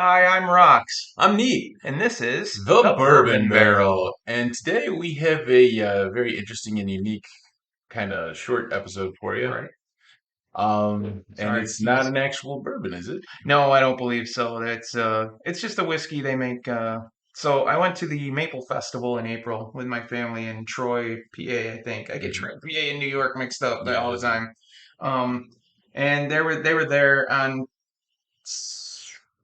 Hi, I'm Rox, I'm Neat, and this is the the Bourbon Bourbon Barrel. Barrel, and today we have a very interesting and unique kind of short episode for you. Right. And Sorry to it's not tease. an actual bourbon, is it? No, I don't believe so. It's just a whiskey they make. So I went to the Maple Festival in April with my family in Troy, PA, I think. I get Hmm. Troy, PA, and New York mixed up Yeah, all the those are. time. Um, and they were there on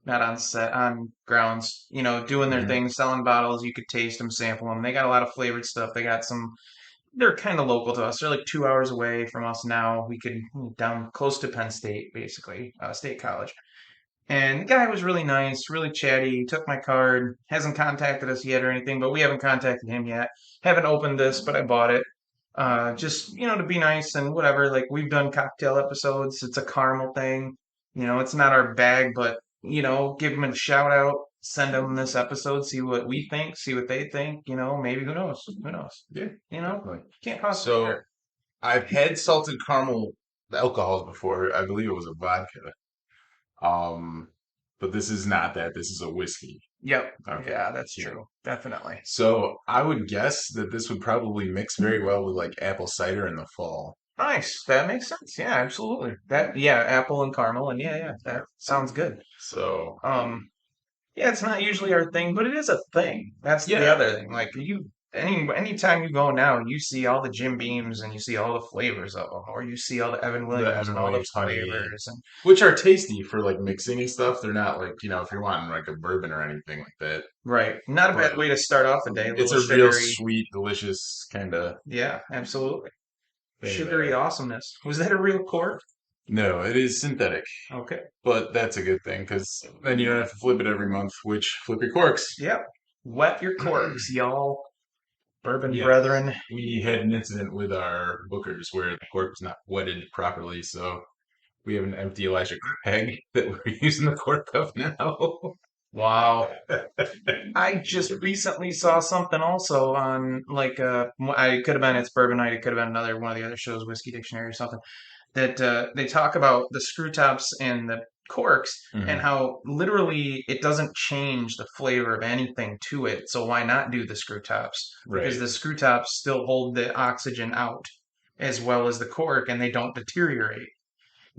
not on set on grounds, doing their Mhm. thing, selling bottles. You could taste them, sample them. They got a lot of flavored stuff. They got some. They're kind of local to us. They're like 2 hours away from us now. We could down close to Penn State, basically, State College. And the guy was really nice, really chatty. He took my card. Hasn't contacted us yet or anything, but we haven't contacted him yet. Haven't opened this, but I bought it. Just to be nice and whatever. Like we've done cocktail episodes. It's a caramel thing. It's not our bag, but give them a shout out. Send them this episode. See what we think. See what they think. Maybe who knows? Who knows? Yeah, You know, definitely. can't possibly So hurt. I've had salted caramel alcohols before. I believe it was a vodka. Um, but this is not that. This is a whiskey. Yep. Okay. Yeah, that's Yeah. true. Definitely. So I would guess that this would probably mix very well with like apple cider in the fall. Nice. That makes sense. Yeah, absolutely. Yeah, apple and caramel, and yeah, that sounds good. So Um, yeah, it's not usually our thing, but it is a thing. That's the yeah, other thing. Like anytime you go now, you see all the Jim Beams and you see all the flavors of them, or you see all the Evan the Williams and Evan all the Williams honey, flavors, and which are tasty for like mixing and stuff. They're not like, if you're wanting like a bourbon or anything like that. right. Not a bad But way to start off a day. A it's little a real sugary. sweet, delicious kind of Yeah, absolutely. thing Sugary there. awesomeness. Was that a real cork? No, it is synthetic, Okay. but that's a good thing because then you don't have to flip it every month, which flip your corks. Yep. Wet your corks, y'all. Bourbon Yeah, brethren. we had an incident with our bookers where the cork was not wetted properly, so we have an empty Elijah Craig that we're using the cork of now. Wow. I just recently saw something also on like I could have been it's Bourbon Night, it could have been another one of the other shows, Whiskey Dictionary or something, that they talk about the screw tops and the corks and Mhm. how literally it doesn't change the flavor of anything to it. So why not do the screw tops? Because Right. the screw tops still hold the oxygen out as well as the cork and they don't deteriorate.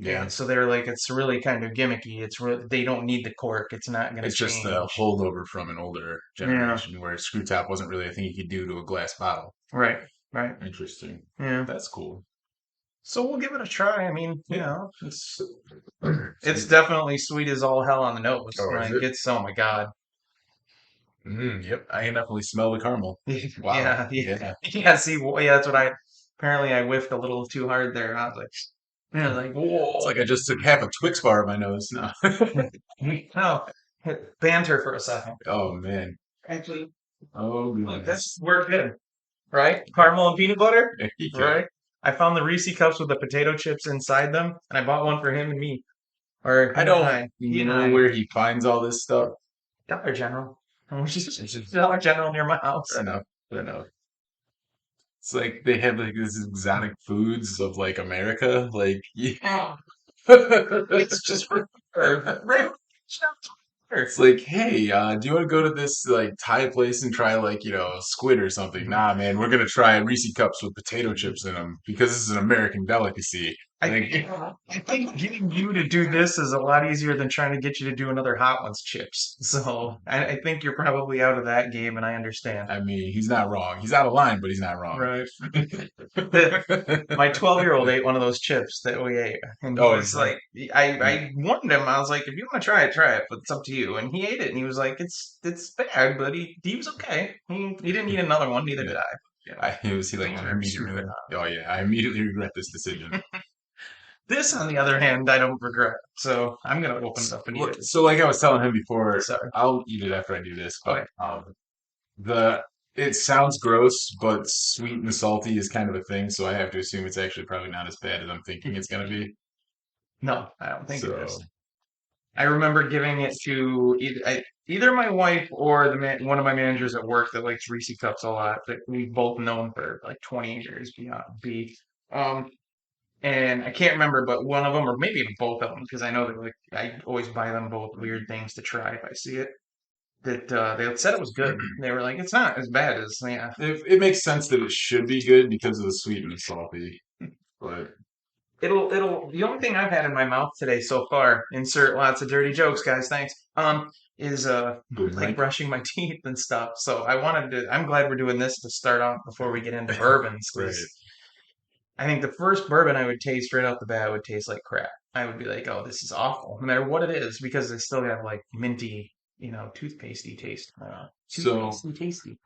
Yeah. And so they're like, it's really kind of gimmicky. They don't need the cork. It's not going to It's just a change. holdover from an older Yeah. generation where screw top wasn't really a thing you could do to a glass bottle. Right. Right. Interesting. Yeah. That's cool. So we'll give it a try. I mean, Yeah. it's Excuse me. definitely sweet as all hell on the nose. Oh, is Like it? it's oh my God. Yep. I can definitely smell the caramel. Wow. Yeah, yeah, Yeah. yeah. See, yeah, that's what I apparently I whiffed a little too hard there. I was like, It's whoa. like I just took half a Twix bar of my nose. No. No, banter for a second. Oh man. Actually, Oh look, that's goodness. worked good, right? Caramel and peanut butter, There you go. right? I found the Reese cups with the potato chips inside them, and I bought one for him and me, or I him and don't I. He and know I. where he finds all this stuff. Dollar General. Which is It's just Dollar General near my house. fair enough. Fair enough. It's like they have like this exotic foods of like America. Like yeah. It's just for right. It's like, hey, do you want to go to this like Thai place and try like, squid or something? Nah, man, we're gonna try Reese cups with potato chips in them because this is an American delicacy. I Like, I think getting you to do this is a lot easier than trying to get you to do another Hot Ones chips. So I think you're probably out of that game, and I understand. I mean, he's not wrong. He's out of line, but he's not wrong. Right. My 12-year-old ate one of those chips that we ate, and he Oh, was it's like, I warned him. I was like, if you want to try it, but it's up to you. And he ate it, and he was like, it's bad, but he was okay. He didn't eat another one, neither yeah. did I. It was he like I immediately. Oh yeah, I immediately regret this decision. This, on the other hand, I don't regret. So I'm gonna open it up and eat it. So like I was telling him before, Sorry. I'll eat it after I do this, but Okay. the it sounds gross, but sweet and salty is kind of a thing, so I have to assume it's actually probably not as bad as I'm thinking it's gonna be. No, I don't think it is. So I remember giving it to either my wife or one of my managers at work that likes Reese cups a lot that we've both known for like 20 years beyond B. Um, and I can't remember, but one of them, or maybe even both of them, because I know that like I always buy them both weird things to try if I see it. That they said it was good. They were like, it's not as bad as yeah. It makes sense that it should be good because of the sweet and salty, but It'll. The only thing I've had in my mouth today so far, insert lots of dirty jokes, guys. Thanks. Is boom like mic. brushing my teeth and stuff. So I wanted to. I'm glad we're doing this to start off before we get into bourbons, Right. because I think the first bourbon I would taste right off the bat would taste like crap. I would be like, oh, this is awful, no matter what it is, because they still have like minty, toothpastey taste. So Toothpastey tasty.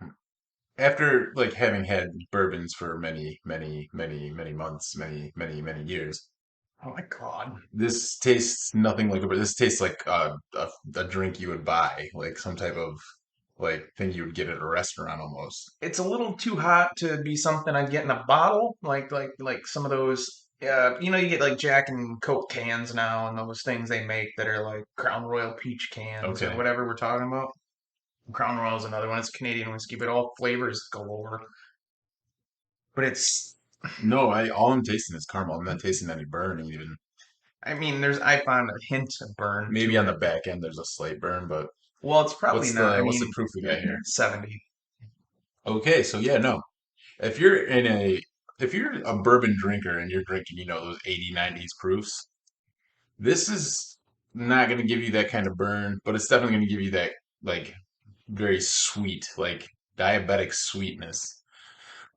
after like having had bourbons for many, many, many, many months, many, many, many years, Oh my God. this tastes nothing like a. This tastes like a drink you would buy, like some type of like thing you would get at a restaurant almost. It's a little too hot to be something I'd get in a bottle, like some of those. You get like Jack and Coke cans now, and those things they make that are like Crown Royal peach cans or Okay. whatever we're talking about. Crown Royal is another one. It's Canadian whiskey, but all flavors galore. But it's, No, I all I'm tasting is caramel. I'm not tasting any burn even. I mean, I found a hint of burn Maybe to on the it. back end there's a slight burn, but Well, it's probably not. I what's the mean, proof we got here? 70. Okay, so yeah, no. If you're in a if you're a bourbon drinker and you're drinking, those 80, 90s proofs, this is not going to give you that kind of burn, but it's definitely going to give you that like very sweet, like diabetic sweetness.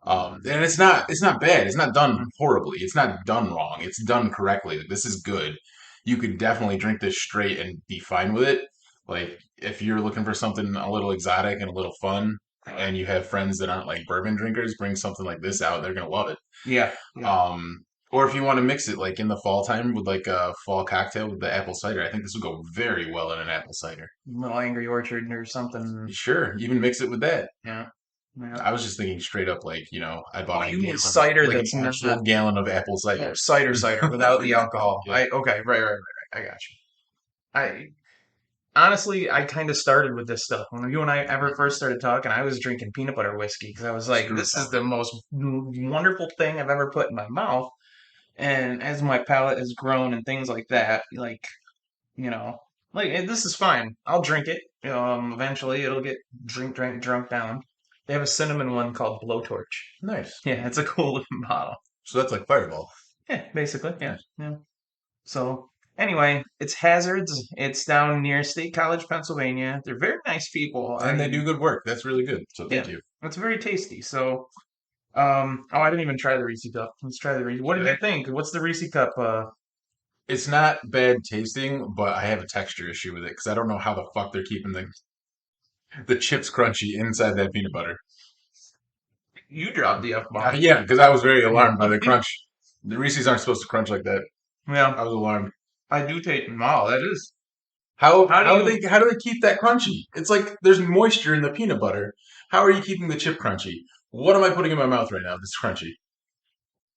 And it's not bad. It's not done Mhm. horribly. It's not done wrong. It's done correctly. Like, this is good. You could definitely drink this straight and be fine with it. Like if you're looking for something a little exotic and a little fun, and you have friends that aren't like bourbon drinkers, bring something like this out. They're gonna love it. Yeah, yeah. Or if you want to mix it like in the fall time with like a fall cocktail with the apple cider, I think this would go very well in an apple cider. Little Angry Orchard or something. Sure, even mix it with that. Yeah, yeah. I was just thinking straight up like, I Oh, bought a you mean gallon, cider like an that's not actual gallon of apple oh, cider. cider without the alcohol. Yeah. I okay, right. I got you. I honestly, I kind of started with this stuff when you and I ever first started talking. I was drinking peanut butter whiskey because I was like, Screw this is the coffee. most wonderful thing I've ever put in my mouth. And as my palate has grown and things like that, you know, this is fine. I'll drink it. Eventually it'll get drunk down. They have a cinnamon one called Blowtorch. Nice. Yeah, it's a cool looking bottle. So that's like Fireball. Yeah, basically. Yeah, Nice. yeah. So anyway, it's Hazards. It's down near State College, Pennsylvania. They're very nice people. And they do good work. That's really good. So thank Yeah, you. it's very tasty. So oh, I didn't even try the Reese cup. Let's try the Reese. What did you Okay. think? What's the Reese cup? It's not bad tasting, but I have a texture issue with it because I don't know how the fuck they're keeping the chips crunchy inside that peanut butter. You dropped the F bomb. Yeah, because I was very alarmed by the crunch. The Reese's aren't supposed to crunch like that. Yeah, I was alarmed. I do take. Wow, that is. How How do how do you? they keep that crunchy? It's like there's moisture in the peanut butter. How are you keeping the chip crunchy? What am I putting in my mouth right now that's crunchy?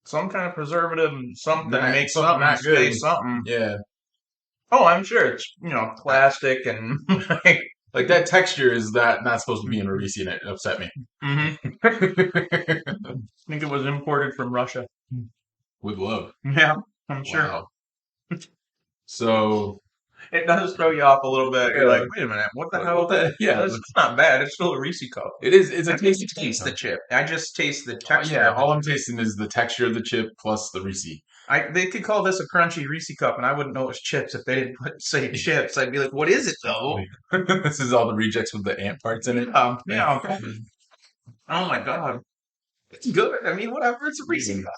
Some kind of preservative, something, Not make something something not good. stay something. Yeah. Oh, I'm sure it's plastic and like. Like that texture is not supposed to be in a Reese and it upset me. Hmm. I think it was imported from Russia. With love. Yeah, I'm sure. Wow. So It does throw you off a little bit. You're like, wait a minute, what the like, hell? what the yeah, It's not bad. It's still a Reese cup. it's a I didn't tasty taste the chip. chip. I just taste the Oh, texture yeah, of the all I'm chip. tasting is the texture of the chip plus the Reese. They could call this a crunchy Reese cup, and I wouldn't know it was chips if they didn't say chips. I'd be like, what is it though? This is all the rejects with the ant parts in it. Yeah. Yeah. Oh my god, it's good. I mean, whatever. It's a Reese cup.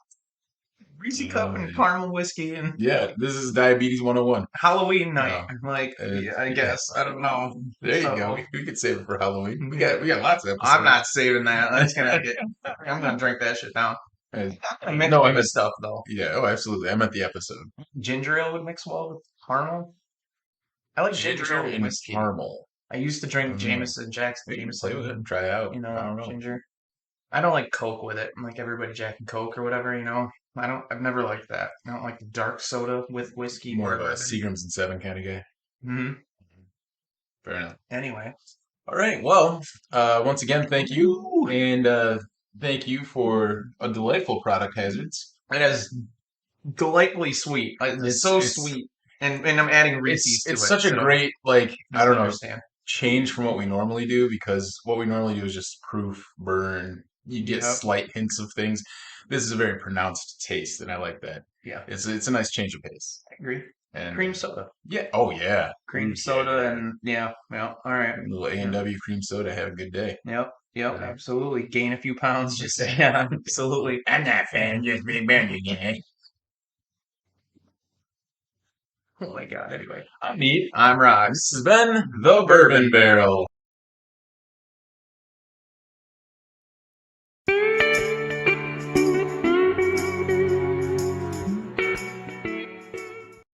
Reese cup and Uh, caramel whiskey and yeah, this is diabetes 101. Halloween night. No. I'm like, yeah, I Yeah. guess. I don't know. There you go. So We could save it for Halloween. yeah, We got lots of I'm episodes. not saving that. That's gonna get. I'm gonna drink that shit down. Uh, I mix no, I it with meant stuff though. yeah. Oh, absolutely. I meant the episode. Ginger ale would mix well with caramel. I like ginger Ginger ale and whiskey. caramel. I used to I drink don't know. Jackson Maybe play with it Jameson, and try it out. I don't know. ginger. I don't like Coke with it. Like everybody Jack and Coke or whatever. I've never liked that. I don't like the dark soda with whiskey More or of a bourbon. Seagrams and Seven kind of guy. Hmm. Fair enough. Anyway. All right. Well, once again, thank you, Ooh. and thank you for a delightful product, Hazards. It has delightfully sweet. It's It's so it's sweet, and I'm adding Reese's to it's it, such a so great, like, you I can don't know, understand. change from what we normally do, because what we normally do is just proof, burn. You get Yep, slight hints of things. This is a very pronounced taste, and I like that. yeah, It's a nice change of pace. I agree. And Cream soda, yeah, oh yeah, cream ooh yeah, soda, and yeah, yeah. All right. a little A and Yep, W cream soda. Have a good day. yep, yep. Yeah. Absolutely. Gain a few pounds. Just yeah, absolutely. I'm not fan, just big burn again. Oh my God. Anyway, I'm Meat. I'm This Rocks. has been The the Bourbon Bourbon Barrel. Barrel.